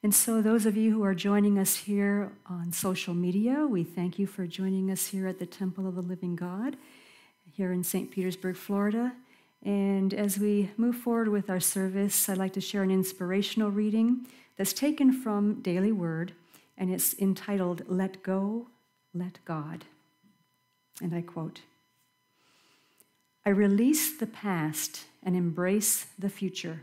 And so those of you who are joining us here on social media, we thank you for joining us here at the Temple of the Living God, here in St. Petersburg, Florida. And as we move forward with our service, I'd like to share an inspirational reading that's taken from Daily Word, and it's entitled, Let Go, Let God. And I quote, I release the past and embrace the future.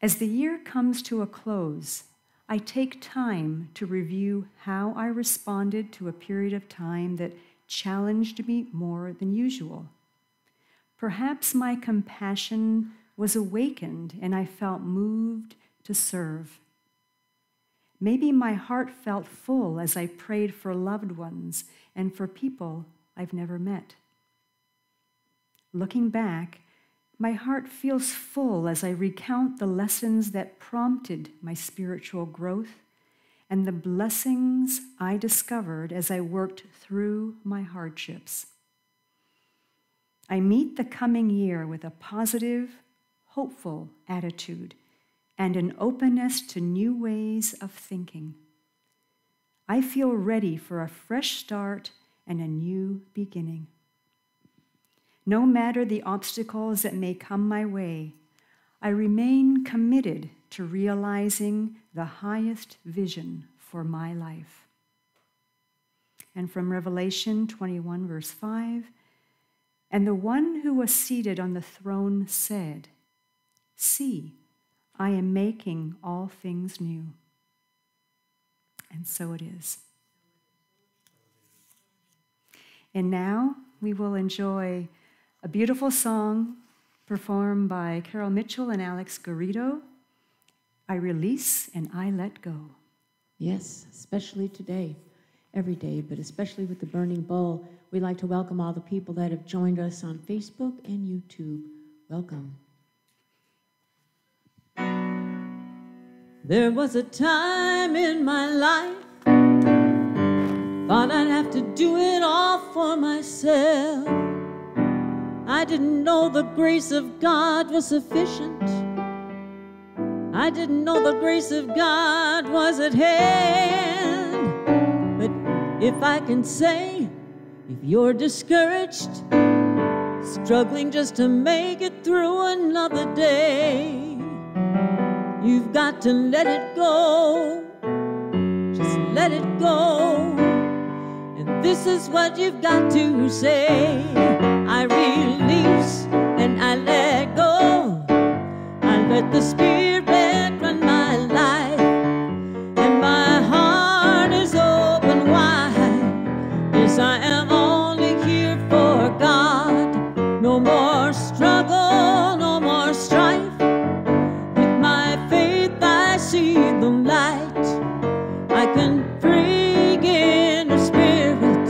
As the year comes to a close, I take time to review how I responded to a period of time that challenged me more than usual. Perhaps my compassion was awakened and I felt moved to serve. Maybe my heart felt full as I prayed for loved ones and for people I've never met. Looking back, my heart feels full as I recount the lessons that prompted my spiritual growth and the blessings I discovered as I worked through my hardships. I meet the coming year with a positive, hopeful attitude and an openness to new ways of thinking. I feel ready for a fresh start and a new beginning. No matter the obstacles that may come my way, I remain committed to realizing the highest vision for my life. And from Revelation 21, verse 5, and the one who was seated on the throne said, See, I am making all things new. And so it is. And now we will enjoy a beautiful song performed by Carol Mitchell and Alex Garrido, I Release and I Let Go. Yes, especially today, every day, but especially with the burning bowl. We'd like to welcome all the people that have joined us on Facebook and YouTube. Welcome. There was a time in my life, thought I'd have to do it all for myself. I didn't know the grace of God was sufficient. I didn't know the grace of God was at hand. But if I can say, if you're discouraged, struggling just to make it through another day, you've got to let it go. Just let it go. And this is what you've got to say. I release and I let go. I let the Spirit run my life, and my heart is open wide. Yes, I am only here for God. No more struggle, no more strife. With my faith I see the light. I can pray in the Spirit.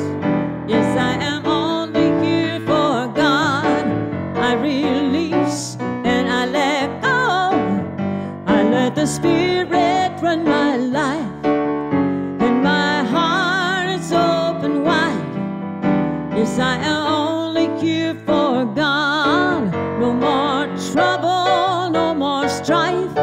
Yes, I am only here for God. I release and I let go. I let the Spirit run my life, and my heart is open wide. Yes, I am only here for God. No more trouble, no more strife.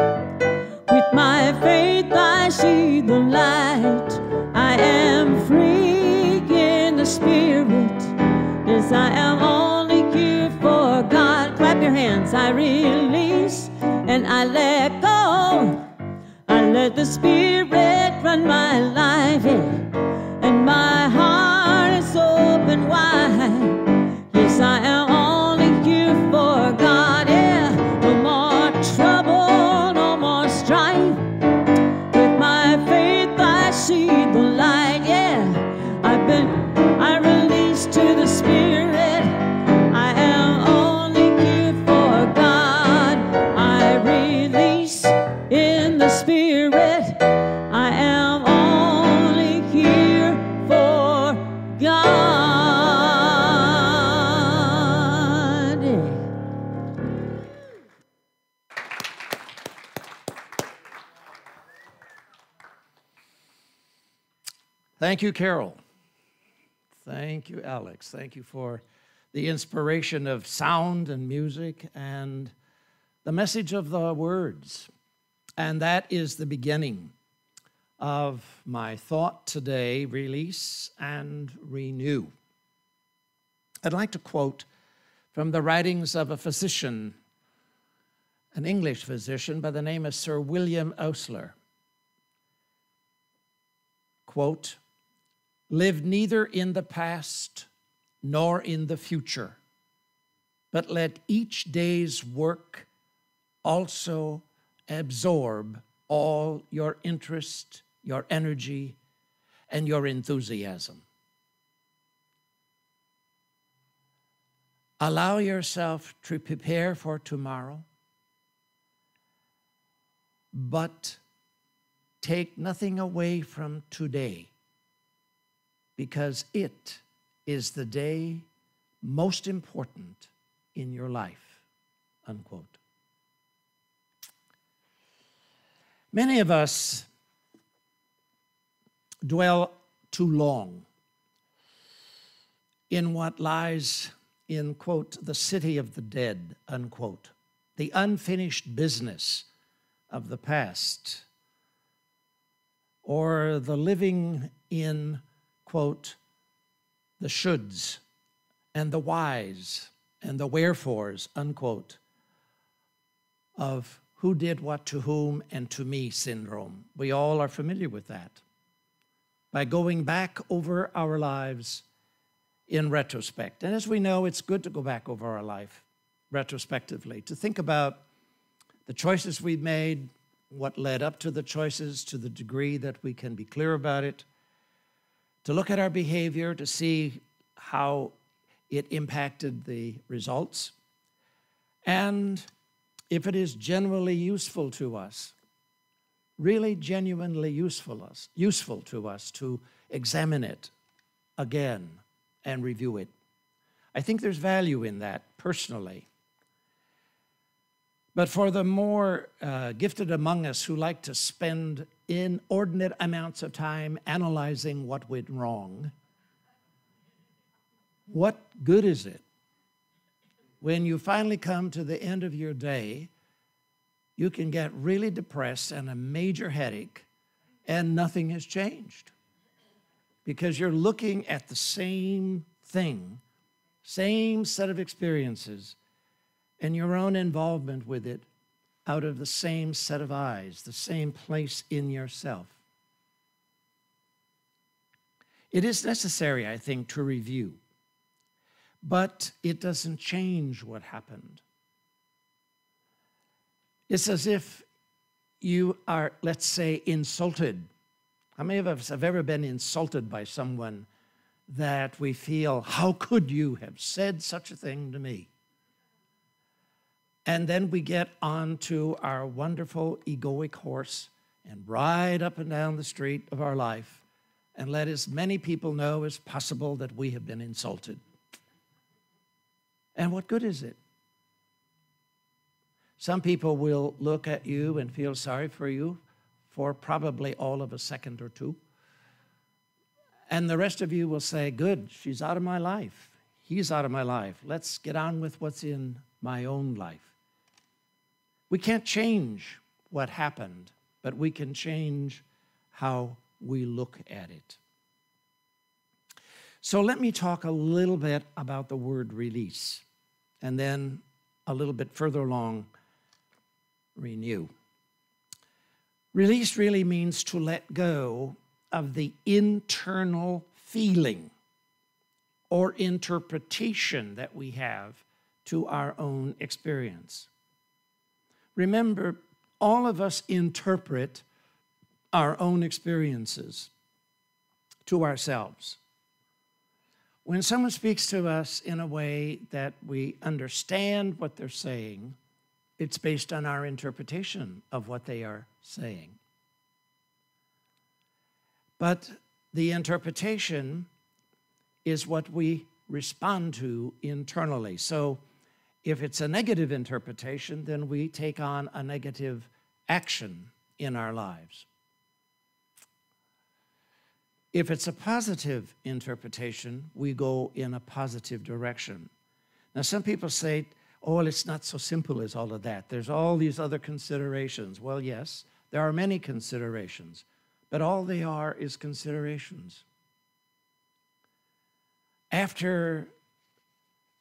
With my faith I see the light. I am free in the Spirit. Yes, I am only here for God. Clap your hands. I release and I let go. I let the Spirit run my life, yeah. And my heart is open wide. Yes, I am only here for God, yeah. No more trouble, no more strife. With my faith I see the light, yeah. I release to the Spirit. I am only here for God. I release in the Spirit. I am only here for God. Thank you, Carol. Thank you, Alex. Thank you for the inspiration of sound and music and the message of the words. And that is the beginning of my thought today, release and renew. I'd like to quote from the writings of a physician, an English physician by the name of Sir William Osler. Quote, "Live neither in the past nor in the future, but let each day's work also absorb all your interest, your energy, and your enthusiasm. Allow yourself to prepare for tomorrow, but take nothing away from today, because it is the day most important in your life," unquote. Many of us dwell too long in what lies in, quote, the city of the dead, unquote, the unfinished business of the past, or the living in, quote, the shoulds and the whys and the wherefores, unquote, of who did what to whom and to me syndrome. We all are familiar with that. By going back over our lives in retrospect. And as we know, it's good to go back over our life retrospectively, to think about the choices we've made, what led up to the choices to the degree that we can be clear about it, to look at our behavior, to see how it impacted the results, and if it is genuinely useful to us, really genuinely useful to us to examine it again and review it. I think there's value in that personally. But for the more gifted among us who like to spend inordinate amounts of time analyzing what went wrong, what good is it when you finally come to the end of your day? You can get really depressed and a major headache, and nothing has changed because you're looking at the same thing, same set of experiences, and your own involvement with it out of the same set of eyes, the same place in yourself. It is necessary, I think, to review, but it doesn't change what happened. It's as if you are, let's say, insulted. How many of us have ever been insulted by someone that we feel, how could you have said such a thing to me? And then we get onto our wonderful egoic horse and ride up and down the street of our life and let as many people know as possible that we have been insulted. And what good is it? Some people will look at you and feel sorry for you for probably all of a second or two. And the rest of you will say, good, she's out of my life. He's out of my life. Let's get on with what's in my own life. We can't change what happened, but we can change how we look at it. So let me talk a little bit about the word release, and then a little bit further along, renew. Release really means to let go of the internal feeling or interpretation that we have to our own experience. Remember, all of us interpret our own experiences to ourselves. When someone speaks to us in a way that we understand what they're saying, it's based on our interpretation of what they are saying. But the interpretation is what we respond to internally. So if it's a negative interpretation, then we take on a negative action in our lives. If it's a positive interpretation, we go in a positive direction. Now, some people say, oh, well, it's not so simple as all of that. There's all these other considerations. Well, yes, there are many considerations, but all they are is considerations. After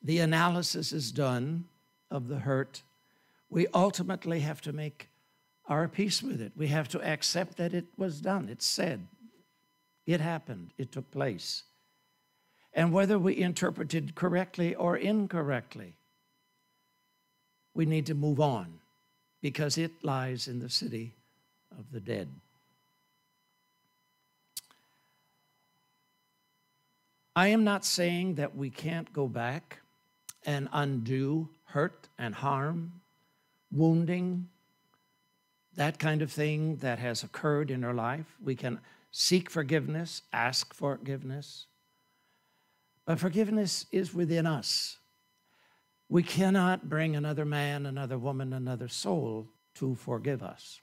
the analysis is done of the hurt, we ultimately have to make our peace with it. We have to accept that it was done. It's said. It happened. It took place. And whether we interpreted correctly or incorrectly, we need to move on because it lies in the city of the dead. I am not saying that we can't go back and undo hurt and harm, wounding, that kind of thing that has occurred in our life. We can seek forgiveness, ask forgiveness. But forgiveness is within us. We cannot bring another man, another woman, another soul to forgive us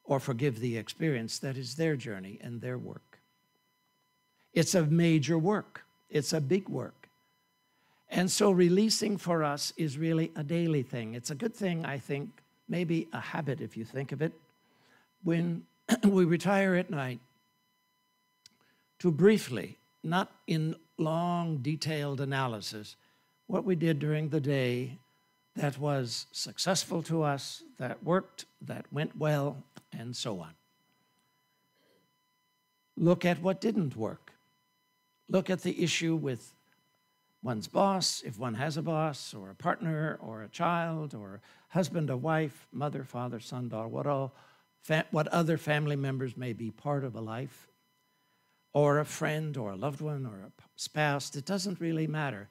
or forgive the experience that is their journey and their work. It's a major work. It's a big work. And so releasing for us is really a daily thing. It's a good thing, I think, maybe a habit if you think of it, when we retire at night to briefly, not in long, detailed analysis, what we did during the day that was successful to us, that worked, that went well, and so on. Look at what didn't work. Look at the issue with one's boss, if one has a boss, or a partner, or a child, or husband, a wife, mother, father, son, daughter, what other family members may be part of a life, or a friend, or a loved one, or a spouse. It doesn't really matter.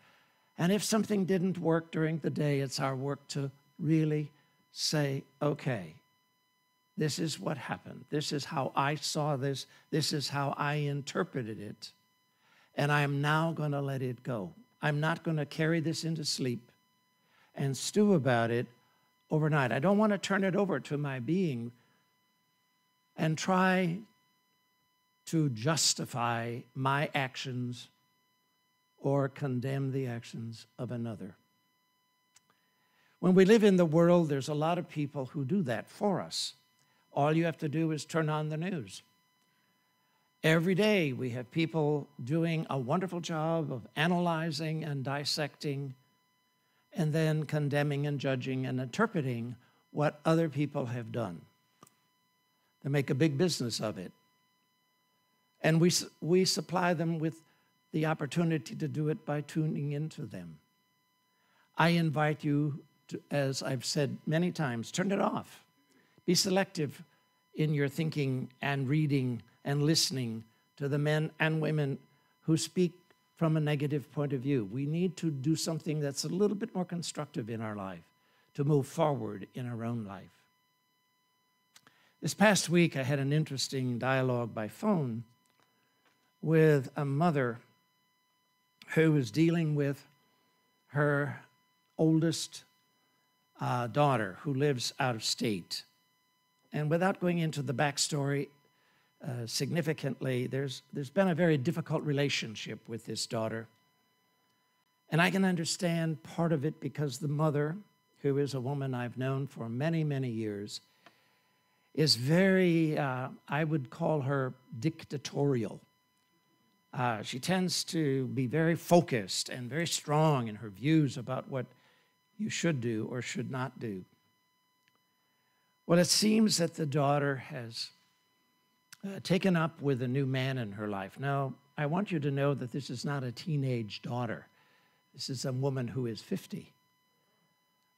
And if something didn't work during the day, it's our work to really say, okay, this is what happened. This is how I saw this. This is how I interpreted it. And I'm now going to let it go. I'm not going to carry this into sleep and stew about it overnight. I don't want to turn it over to my being and try to justify my actions or condemn the actions of another. When we live in the world, there's a lot of people who do that for us. All you have to do is turn on the news. Every day we have people doing a wonderful job of analyzing and dissecting and then condemning and judging and interpreting what other people have done. They make a big business of it. And we supply them with the opportunity to do it by tuning into them. I invite you to, as I've said many times, turn it off. Be selective in your thinking and reading and listening to the men and women who speak from a negative point of view. We need to do something that's a little bit more constructive in our life to move forward in our own life. This past week, I had an interesting dialogue by phone with a mother who was dealing with her oldest daughter who lives out of state. And without going into the backstory significantly, there's been a very difficult relationship with this daughter. And I can understand part of it because the mother, who is a woman I've known for many, many years, is very, I would call her dictatorial. She tends to be very focused and very strong in her views about what you should do or should not do. Well, it seems that the daughter has taken up with a new man in her life. Now, I want you to know that this is not a teenage daughter. This is a woman who is 50.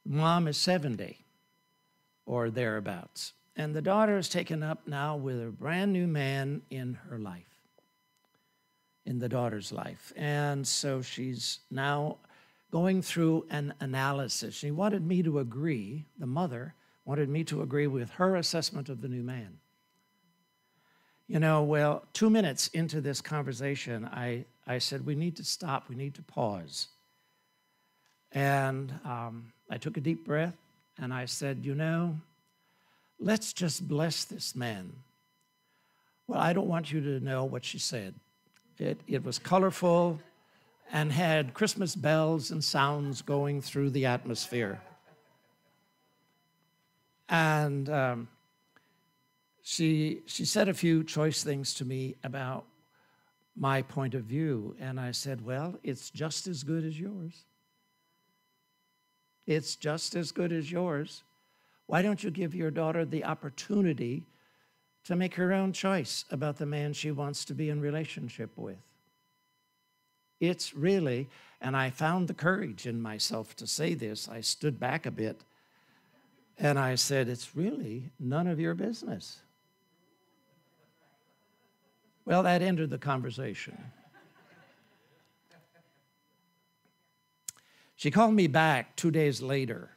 Mom is 70 or thereabouts. And the daughter is taken up now with a brand new man in her life, in the daughter's life. And so she's now going through an analysis. She wanted me to agree, the mother wanted me to agree with her assessment of the new man. You know, well, 2 minutes into this conversation, I said, we need to stop, we need to pause. And I took a deep breath and I said, you know, let's just bless this man. Well, I don't want you to know what she said. It was colorful and had Christmas bells and sounds going through the atmosphere. And she said a few choice things to me about my point of view. And I said, well, it's just as good as yours. It's just as good as yours. Why don't you give your daughter the opportunity to make her own choice about the man she wants to be in relationship with? It's really, and I found the courage in myself to say this. I stood back a bit and I said, it's really none of your business. Well, that ended the conversation. She called me back 2 days later.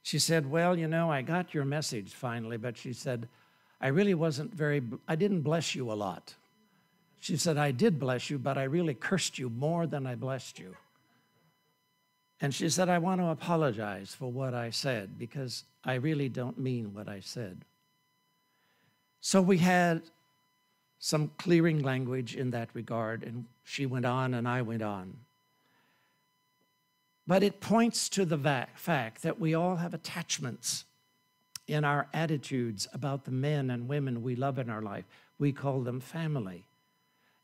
She said, well, you know, I got your message finally, but she said, I didn't bless you a lot. She said, I did bless you, but I really cursed you more than I blessed you. And she said, I want to apologize for what I said because I really don't mean what I said. So we had some clearing language in that regard, and she went on and I went on. But it points to the fact that we all have attachments in our attitudes about the men and women we love in our life. We call them family.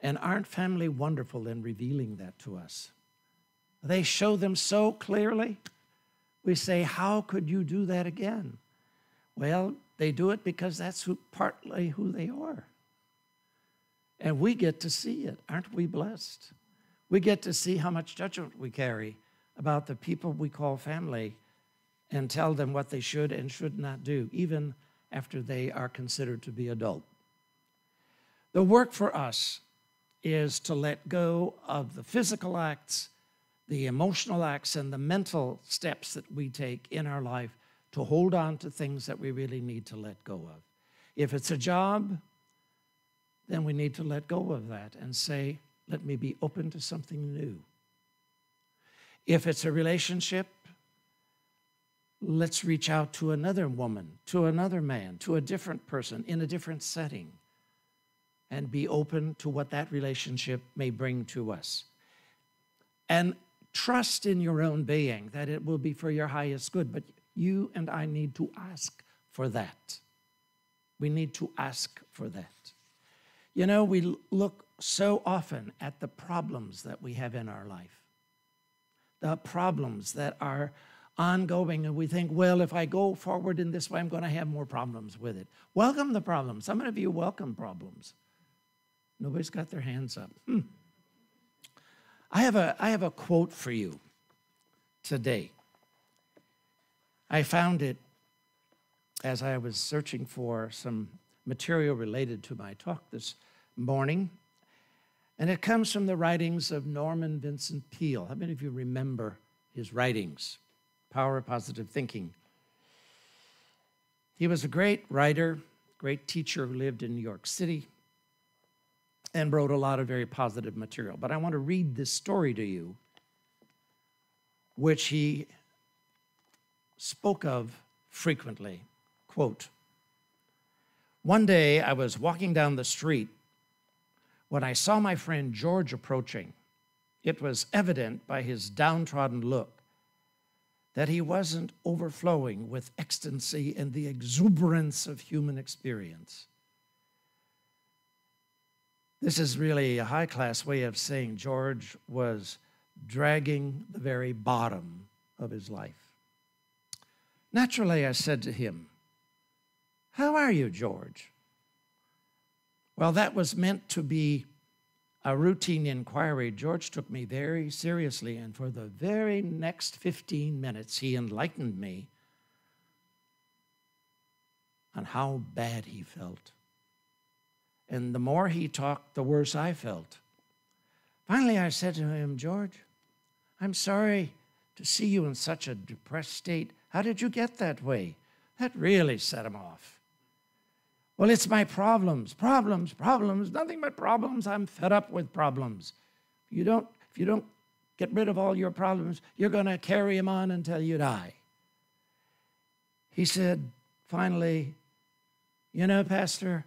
And aren't family wonderful in revealing that to us? They show them so clearly. We say, how could you do that again? Well, they do it because that's partly who they are. And we get to see it. Aren't we blessed? We get to see how much judgment we carry about the people we call family and tell them what they should and should not do, even after they are considered to be adult. The work for us is to let go of the physical acts, the emotional acts, and the mental steps that we take in our life to hold on to things that we really need to let go of. If it's a job, then we need to let go of that and say, let me be open to something new. If it's a relationship, let's reach out to another woman, to another man, to a different person in a different setting, and be open to what that relationship may bring to us. And trust in your own being that it will be for your highest good, but you and I need to ask for that. We need to ask for that. You know, we look so often at the problems that we have in our life, the problems that are ongoing, and we think, well, if I go forward in this way, I'm going to have more problems with it. Welcome the problems. Some of you welcome problems. Nobody's got their hands up. I have a quote for you today. I found it as I was searching for some material related to my talk this morning, and it comes from the writings of Norman Vincent Peale. How many of you remember his writings? Power of Positive Thinking. He was a great writer, great teacher who lived in New York City and wrote a lot of very positive material. But I want to read this story to you, which he spoke of frequently. Quote, one day I was walking down the street when I saw my friend George approaching. It was evident by his downtrodden look that he wasn't overflowing with ecstasy and the exuberance of human experience. This is really a high-class way of saying George was dragging the very bottom of his life. Naturally, I said to him, how are you, George? Well, that was meant to be a routine inquiry. George took me very seriously, and for the very next 15 minutes, he enlightened me on how bad he felt. And the more he talked, the worse I felt. Finally, I said to him, George, I'm sorry to see you in such a depressed state. How did you get that way? That really set him off. Well, it's my problems, nothing but problems. I'm fed up with problems. If you don't get rid of all your problems, you're going to carry them on until you die. He said, finally, you know, Pastor,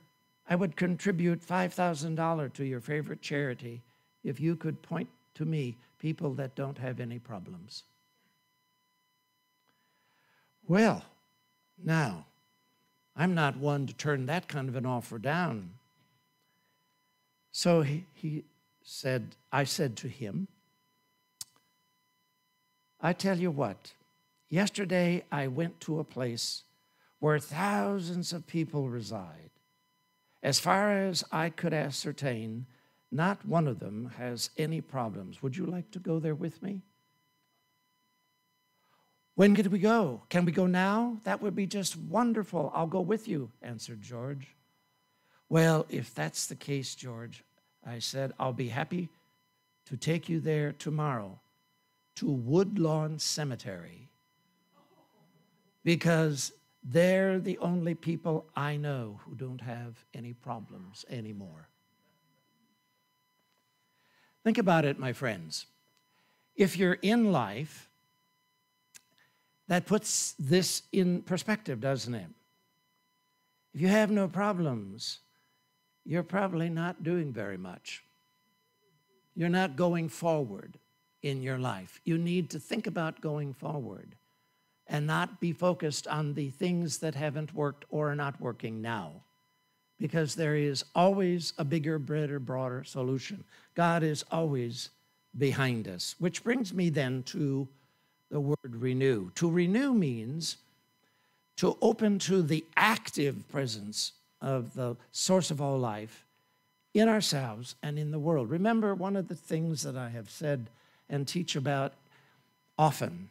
I would contribute $5,000 to your favorite charity if you could point to me people that don't have any problems. Well, now, I'm not one to turn that kind of an offer down. So I said to him, I tell you what, yesterday I went to a place where thousands of people reside. As far as I could ascertain, not one of them has any problems. Would you like to go there with me? When could we go? Can we go now? That would be just wonderful. I'll go with you, answered George. Well, if that's the case, George, I said, I'll be happy to take you there tomorrow to Woodlawn Cemetery, because they're the only people I know who don't have any problems anymore. Think about it, my friends. If you're in life, that puts this in perspective, doesn't it? If you have no problems, you're probably not doing very much. You're not going forward in your life. You need to think about going forward and not be focused on the things that haven't worked or are not working now, because there is always a bigger, better, broader solution. God is always behind us, which brings me then to the word renew. To renew means to open to the active presence of the source of all life in ourselves and in the world. Remember, one of the things that I have said and teach about often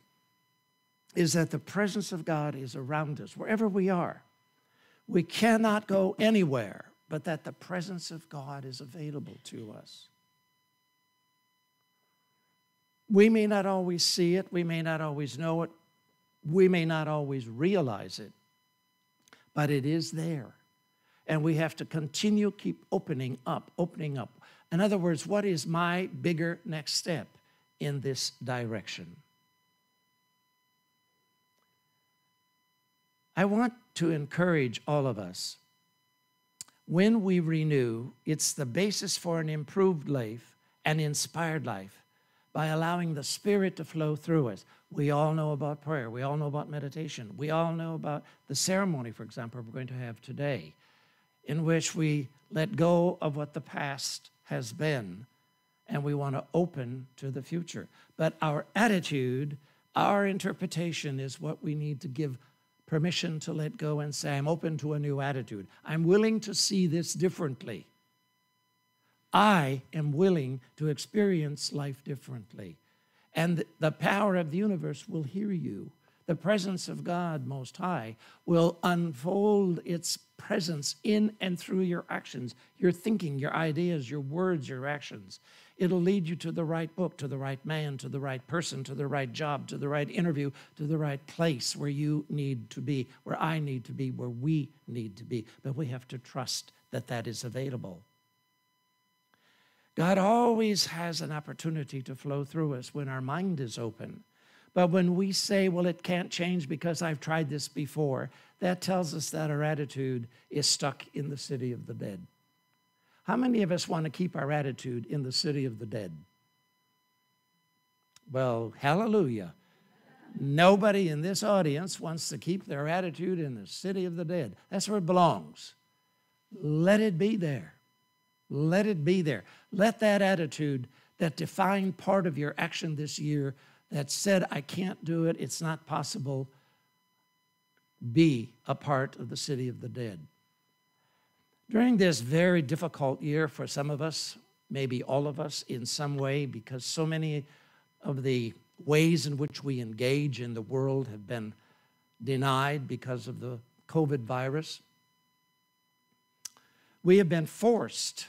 is that the presence of God is around us, wherever we are. We cannot go anywhere but that the presence of God is available to us. We may not always see it, we may not always know it, we may not always realize it, but it is there. And we have to continue, keep opening up, opening up. In other words, what is my bigger next step in this direction? I want to encourage all of us. When we renew, it's the basis for an improved life, an inspired life, by allowing the Spirit to flow through us. We all know about prayer. We all know about meditation. We all know about the ceremony, for example, we're going to have today, in which we let go of what the past has been, and we want to open to the future. But our attitude, our interpretation is what we need to give permission to let go and say, I'm open to a new attitude. I'm willing to see this differently. I am willing to experience life differently. And the power of the universe will hear you. The presence of God Most High will unfold its presence in and through your actions, your thinking, your ideas, your words, your actions. It'll lead you to the right book, to the right man, to the right person, to the right job, to the right interview, to the right place where you need to be, where I need to be, where we need to be. But we have to trust that that is available. God always has an opportunity to flow through us when our mind is open. But when we say, well, it can't change because I've tried this before, that tells us that our attitude is stuck in the city of the dead. How many of us want to keep our attitude in the city of the dead? Well, hallelujah. Nobody in this audience wants to keep their attitude in the city of the dead. That's where it belongs. Let it be there. Let it be there. Let that attitude that defined part of your action this year that said, I can't do it, it's not possible, be a part of the city of the dead. During this very difficult year for some of us, maybe all of us in some way, because so many of the ways in which we engage in the world have been denied because of the COVID virus, we have been forced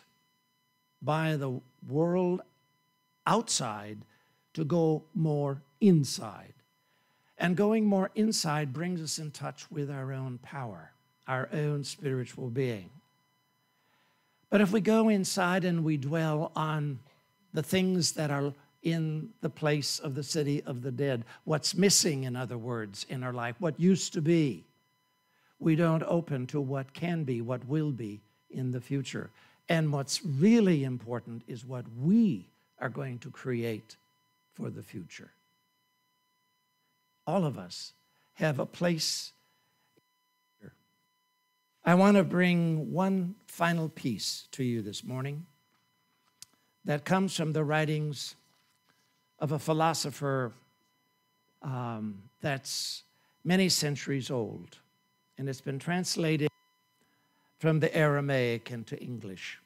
by the world outside to go more inside. And going more inside brings us in touch with our own power, our own spiritual being. But if we go inside and we dwell on the things that are in the place of the city of the dead, what's missing, in other words, in our life, what used to be, we don't open to what can be, what will be in the future. And what's really important is what we are going to create for the future. All of us have a place. I want to bring one final piece to you this morning that comes from the writings of a philosopher that's many centuries old, and it's been translated from the Aramaic into English.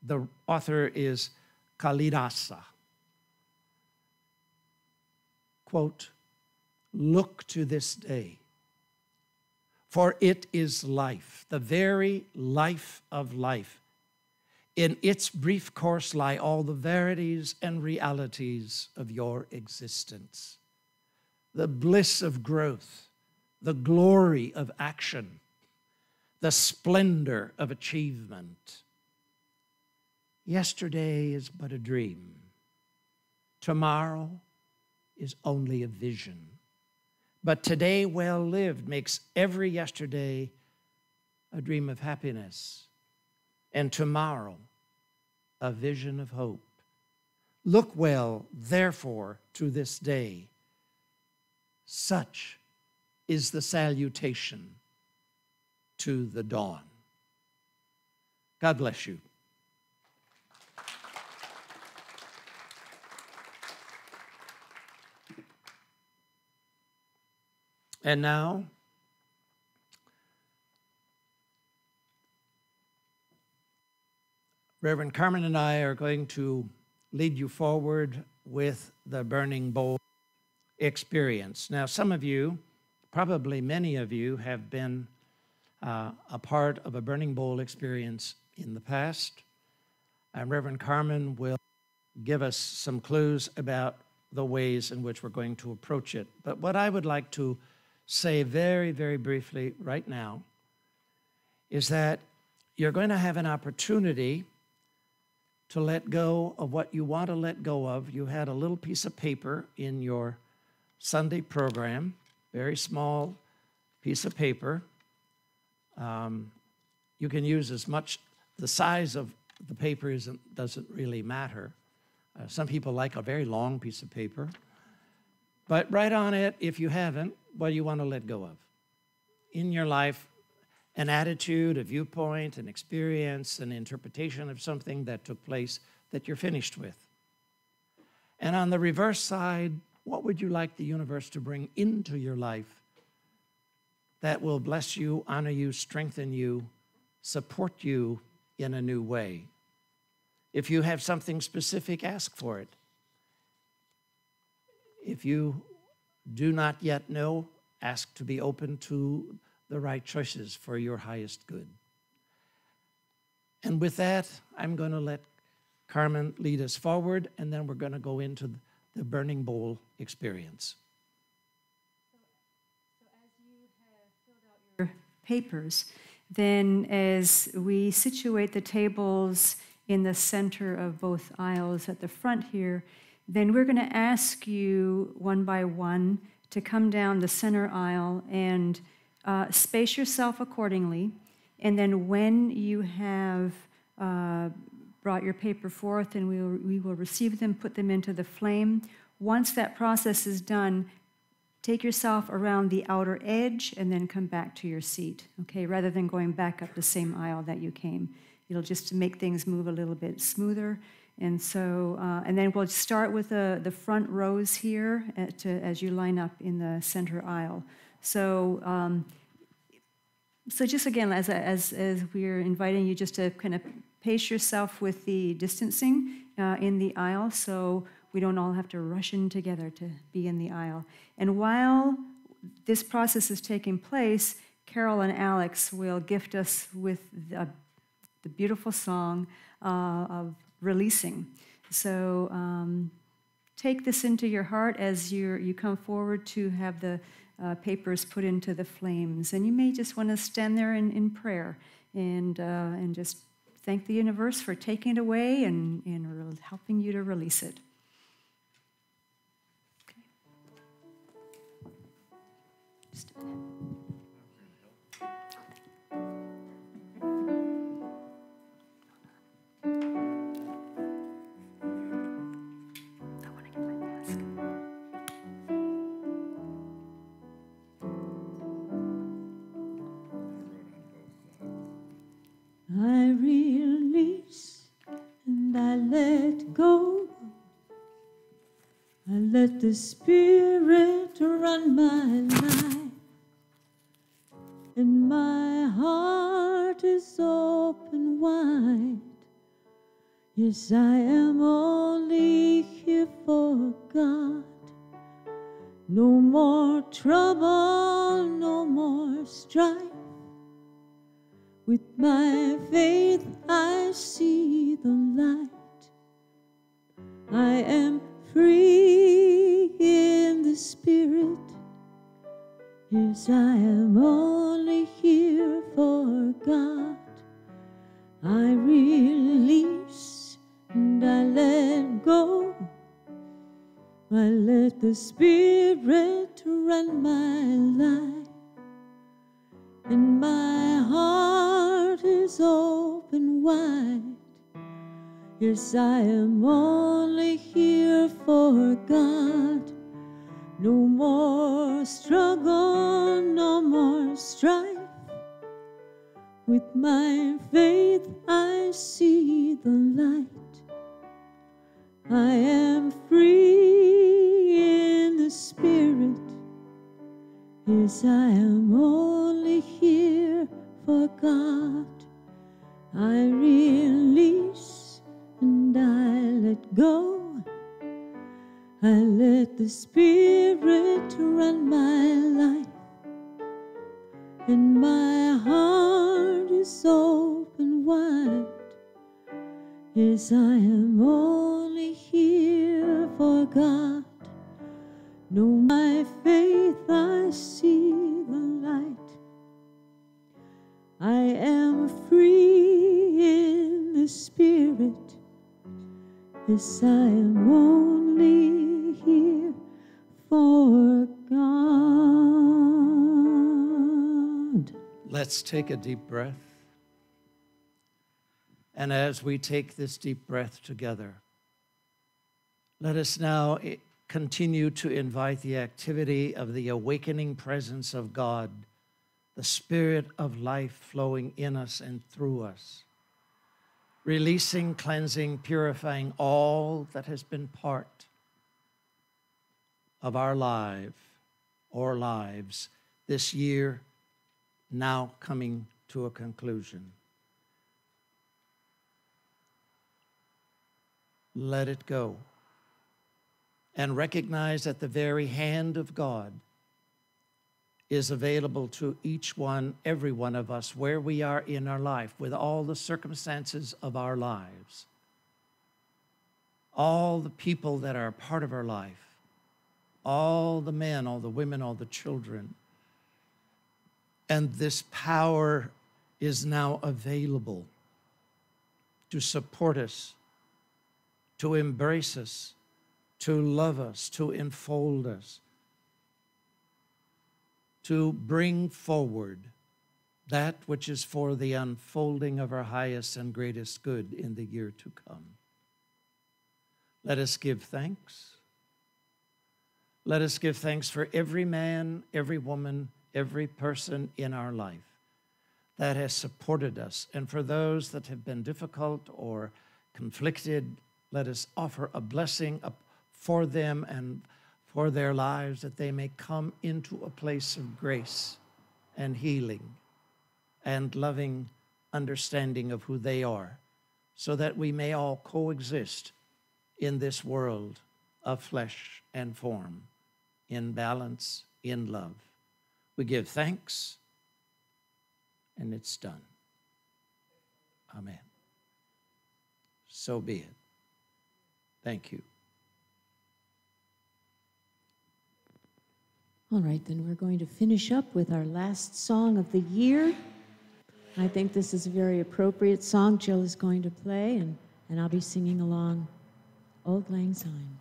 The author is Kalidasa. Quote, "Look to this day, for it is life, the very life of life. In its brief course lie all the verities and realities of your existence. The bliss of growth, the glory of action, the splendor of achievement. Yesterday is but a dream. Tomorrow is only a vision. But today well lived makes every yesterday a dream of happiness, and tomorrow a vision of hope. Look well, therefore, to this day. Such is the salutation to the dawn." God bless you. And now, Reverend Karmene and I are going to lead you forward with the burning bowl experience. Now, some of you, probably many of you, have been a part of a burning bowl experience in the past. And Reverend Karmene will give us some clues about the ways in which we're going to approach it. But what I would like to say very, very briefly right now is that you're going to have an opportunity to let go of what you want to let go of. You had a little piece of paper in your Sunday program, very small piece of paper. You can use as much, the size of the paper doesn't really matter. Some people like a very long piece of paper. But write on it, if you haven't, what do you want to let go of in your life? An attitude, a viewpoint, an experience, an interpretation of something that took place that you're finished with. And on the reverse side, what would you like the universe to bring into your life that will bless you, honor you, strengthen you, support you in a new way? If you have something specific, ask for it. If you do not yet know, ask to be open to the right choices for your highest good. And with that, I'm going to let Karmene lead us forward, and then we're going to go into the burning bowl experience. So as you have filled out your papers, then as we situate the tables in the center of both aisles at the front here, then we're going to ask you one by one to come down the center aisle and space yourself accordingly. And then when you have brought your paper forth, and we will receive them, put them into the flame. Once that process is done, take yourself around the outer edge and then come back to your seat, okay, rather than going back up the same aisle that you came. It'll just make things move a little bit smoother. And so, and then we'll start with the front rows here as you line up in the center aisle. So, so just again, as we're inviting you just to kind of pace yourself with the distancing in the aisle, so we don't all have to rush in together to be in the aisle. And while this process is taking place, Carol and Alex will gift us with the beautiful song of releasing. So take this into your heart as you come forward to have the papers put into the flames. And you may just want to stand there in prayer and just thank the universe for taking it away and helping you to release it. Okay. Just a minute. let the Spirit run my life, and my heart is open wide. Yes, I am only here for God. No more trouble, no more strife. With my faith I see the light. I am free in the Spirit. Yes, I am only here for God. I release and I let go. I let the Spirit run my life, and my heart is open wide. Yes, I am only here for God. No more struggle, no more strife. With my faith I see the light. I am free in the Spirit. Yes, I am only here for God. I release and I let go. I let the Spirit run my life, and my heart is open wide. Yes, I am only here for God. No, my faith I see the light. I am free in the Spirit. Yes, I am only here for God. Let's take a deep breath. And as we take this deep breath together, let us now continue to invite the activity of the awakening presence of God, the Spirit of life flowing in us and through us, releasing, cleansing, purifying all that has been part of our life or lives this year, now coming to a conclusion. Let it go. And recognize that the very hand of God is available to each one, every one of us, where we are in our life, with all the circumstances of our lives, all the people that are a part of our life, all the men, all the women, all the children. And this power is now available to support us, to embrace us, to love us, to enfold us, to bring forward that which is for the unfolding of our highest and greatest good in the year to come. Let us give thanks. Let us give thanks for every man, every woman, every person in our life that has supported us. And for those that have been difficult or conflicted, let us offer a blessing for them and for their lives, that they may come into a place of grace and healing and loving understanding of who they are, so that we may all coexist in this world of flesh and form, in balance, in love. We give thanks, and it's done. Amen. So be it. Thank you. All right, then we're going to finish up with our last song of the year. I think this is a very appropriate song Jill is going to play, and I'll be singing along, Auld Lang Syne.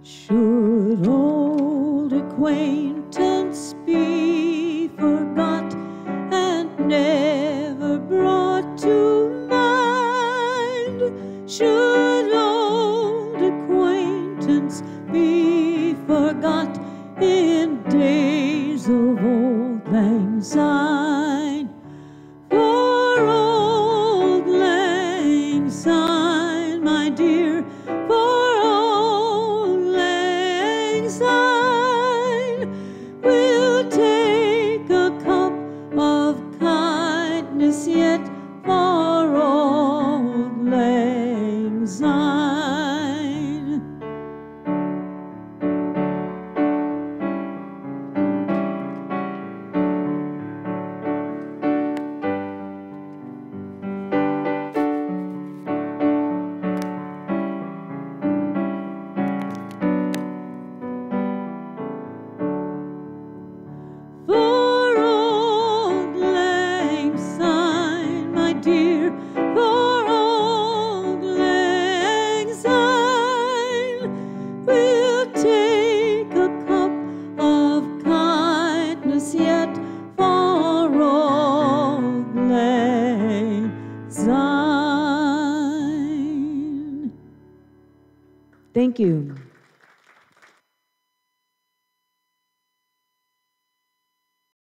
Should old acquaintance be forgot and never brought to mind, dear, for Auld Lang Syne. We'll take a cup of kindness yet for Auld Lang Syne. For Auld Lang Syne, my dear, for Auld Lang Syne, we'll take a cup of kindness yet for Auld Lang Syne. Thank you.